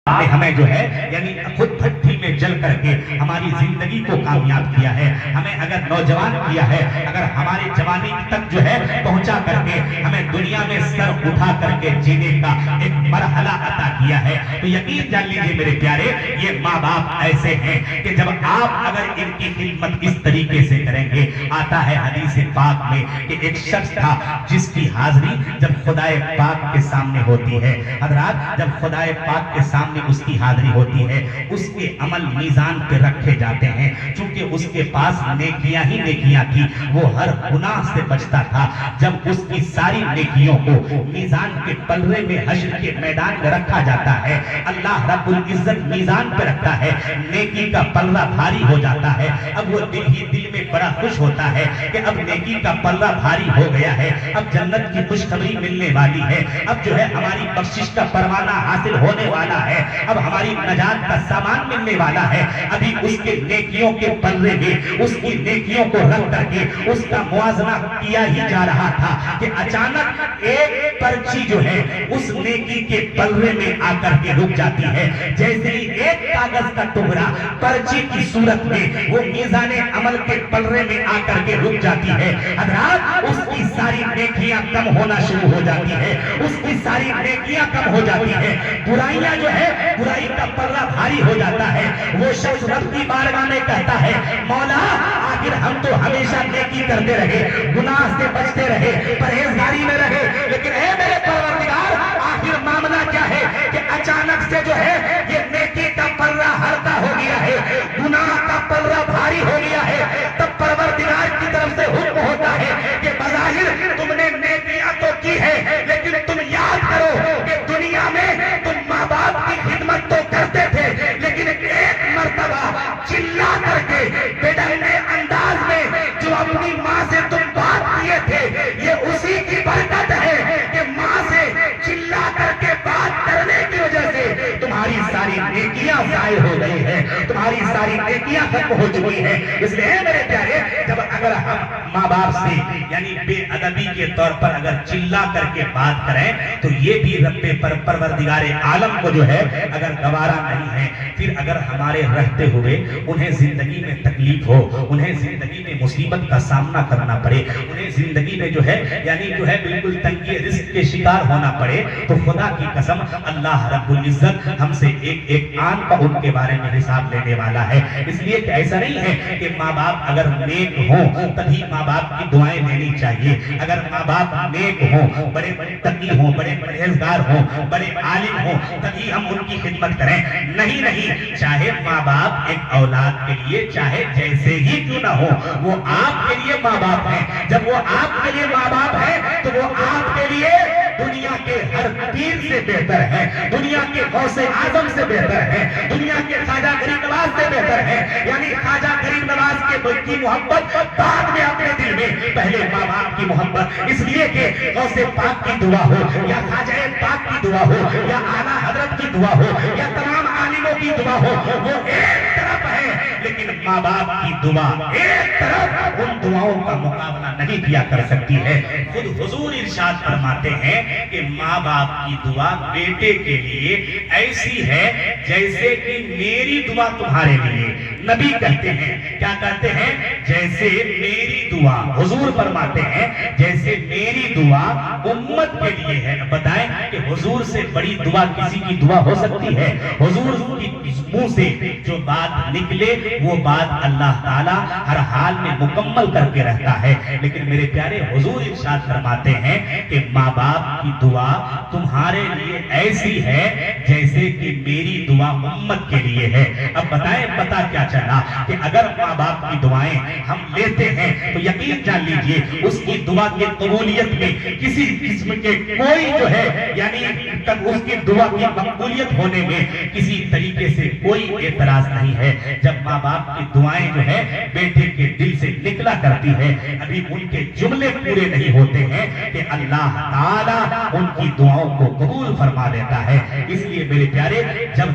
ہمیں جو ہے یعنی خود بھٹی میں جل کر کے ہماری زندگی کو کامیاب کیا ہے، ہمیں اگر نوجوان کیا ہے، اگر ہماری جوانی تک جو ہے پہنچا کر کے ہمیں دنیا میں سر اٹھا کر کے جینے کا ایک مرحلہ عطا کیا ہے، تو یقین جان لیجئے میرے پیارے، یہ ماں باپ ایسے ہیں کہ جب آپ اگر ان کی خدمت اس طریقے سے کریں گے، آتا ہے حدیث پاک میں کہ ایک شخص تھا جس کی حاضری جب خدائے پاک کے سامنے ہوتی ہے، حضرات جب خدائے پاک کے سامنے اس کی حاضری ہوتی ہے، اس کے عمل میزان پہ رکھے جاتے ہیں، چونکہ اس کے پاس نیکیاں ہی نیکیاں تھی، وہ ہر گناہ سے بچتا تھا۔ جب اس کی ساری نیکیوں کو میزان کے پلڑے میں حشر کے میدان میں رکھا جاتا ہے، اللہ رب العزت میزان پہ رکھتا ہے، نیکی کا پلڑا بھاری ہو جاتا ہے، اب وہ دل ہی دل میں بڑا خوش ہوتا ہے کہ اب نیکی کا پلڑا بھاری ہو گیا ہے، اب جنت کی خوشخبری ملنے والی ہے، اب جو ہے ہماری بخشش کا پروانہ حاصل ہونے والا ہے، اب ہماری نجات کا سامان ملنے والا ہے۔ ابھی اس کے نیکیوں کے پلڑے میں اس کی نیکیوں کو رکھ کر کے اس کا موازنہ کیا ہی جا رہا تھا کہ اچانک ایک پرچی جو ہے اس نیکی کے پلڑے میں آ کر کے رک جاتی ہے، جیسے ہی ایک کاغذ کا ٹکڑا پرچی کی صورت میں وہ میزان عمل کے پلڑے میں آ کر کے رک جاتی ہے، حضرات اس کی ساری نیکیاں کم ہونا شروع ہو جاتی ہے، اس کی ساری نیکیاں کم ہو جاتی ہے، برائیاں جو ہے برائی کا پلڑا بھاری ہو جاتا ہے۔ وہ شخص رب کی بارگاہ میں کہتا ہے، مولا آخر ہم تو ہمیشہ نیکی کرتے رہے، گناہ سے بچتے رہے، پرہیزگاری میں رہے، لیکن اے میرے پروردگار آخر معاملہ کیا ہے کہ اچانک سے جو ہے یہ نیکی کا پلڑا ہلکا ہو گیا ہے، گناہ کا پلڑا بھاری ہو گیا ہے۔ تب پروردگار کی طرف سے حکم ہوتا ہے کہ بظاہر تم نے نیکیاں تو کی ہے، لیکن تم یاد کرو کہ دنیا میں تم ماں باپ کی خدمت تو کرتے تھے، لیکن ایک مرتبہ چلا کر کے بےڈرنے انداز میں جو اپنی ماں سے تم بات کیے تھے، یہ اسی کی برکت ہے کہ ماں سے چلا کر کے بات کرنے کی وجہ سے تمہاری ساری نیکیاں ضائع ہو گئی ہیں، تمہاری ساری نیکیاں ختم ہو چکی ہیں۔ اس لیے میرے پیارے جب اگر ہم ماں باپ سے یعنی بے ادبی کے طور پر اگر چلا کر کے بات کریں تو یہ بھی رب پروردگار عالم کو جو ہے اگر گوارا نہیں ہے، پھر اگر ہمارے رہتے ہوئے انہیں زندگی میں تکلیف ہو، انہیں زندگی میں مصیبت کا سامنا کرنا پڑے، انہیں زندگی میں جو ہے یعنی جو ہے بالکل تنگی رزق کے شکار ہونا پڑے، تو خدا کی قسم اللہ رب العزت ہم سے ایک ایک آن کا ان کے بارے میں حساب لینے والا ہے۔ اس لیے کہ ایسا نہیں ہے کہ ماں باپ اگر نیک ہوں تبھی ماں باپ کی دعائیں لینی چاہیے، اگر ماں باپ نیک ہوں، بڑے بڑے تقی ہوں، بڑے پرہیزگار ہوں، بڑے عالم ہوں، تبھی ہم ان کی خدمت کریں، نہیں نہیں، چاہے ماں باپ ایک اولاد کے لیے چاہے جیسے ہی کیوں نہ ہو وہ آپ کے لیے ماں باپ ہیں، جب وہ آپ کے لیے ماں باپ ہیں تو وہ آپ کے لیے دنیا کے ہر پیر سے بہتر ہے، دنیا کے غوث اعظم سے بہتر ہے، دنیا کے خواجہ غریب نواز سے بہتر ہے، یعنی خواجہ غریب نواز کی محبت بعد میں اپنے دل میں، پہلے ماں باپ کی محبت، اس لیے کہ غوث پاک کی دعا ہو یا خواجہ پاک کی دعا ہو یا اعلیٰ حضرت کی دعا ہو یا تمام عالموں کی دعا ہو، وہ ایک طرف ہے، لیکن ماں باپ کی دعا ایک طرف ان دعاؤں کا مقابلہ نہیں کیا کر سکتی ہے۔ خود حضور ارشاد فرماتے ہیں کہ ماں باپ کی دعا بیٹے کے لیے ایسی ہے جیسے کہ میری دعا تمہارے لیے، نبی کہتے ہیں، کیا کہتے ہیں؟ جیسے میری دعا، حضور فرماتے ہیں جیسے میری دعا امت کے لیے ہے۔ بتائیں کہ حضور سے بڑی دعا کسی کی دعا ہو سکتی ہے؟ حضور کی منہ سے جو بات نکلے وہ بات اللہ تعالیٰ ہر حال میں مکمل کر کے رہتا ہے، لیکن میرے پیارے حضور ارشاد فرماتے ہیں کہ ماں باپ کی دعا تمہارے لیے ایسی ہے جیسے کہ میری دعا امت کے لیے ہے۔ اب بتائیں پتہ کیا چلا کہ اگر ماں باپ کی دعائیں ہم لیتے ہیں تو یقین جان لیجئے اس کی دعا کی قبولیت میں کسی قسم کے کوئی جو ہے یعنی اس کی دعا کی مقبولیت ہونے میں کسی طریقے سے کوئی اعتراض نہیں ہے۔ جب ماں باپ کی دعائیں جو ہے بیٹے کے دل سے نکلا کرتی ہے، ابھی ان کے جملے پورے نہیں ہوتے ہیں کہ اللہ تعالیٰ ان کی دعاؤں کو قبول فرما لیتا ہے۔ اس لیے میرے پیارے جب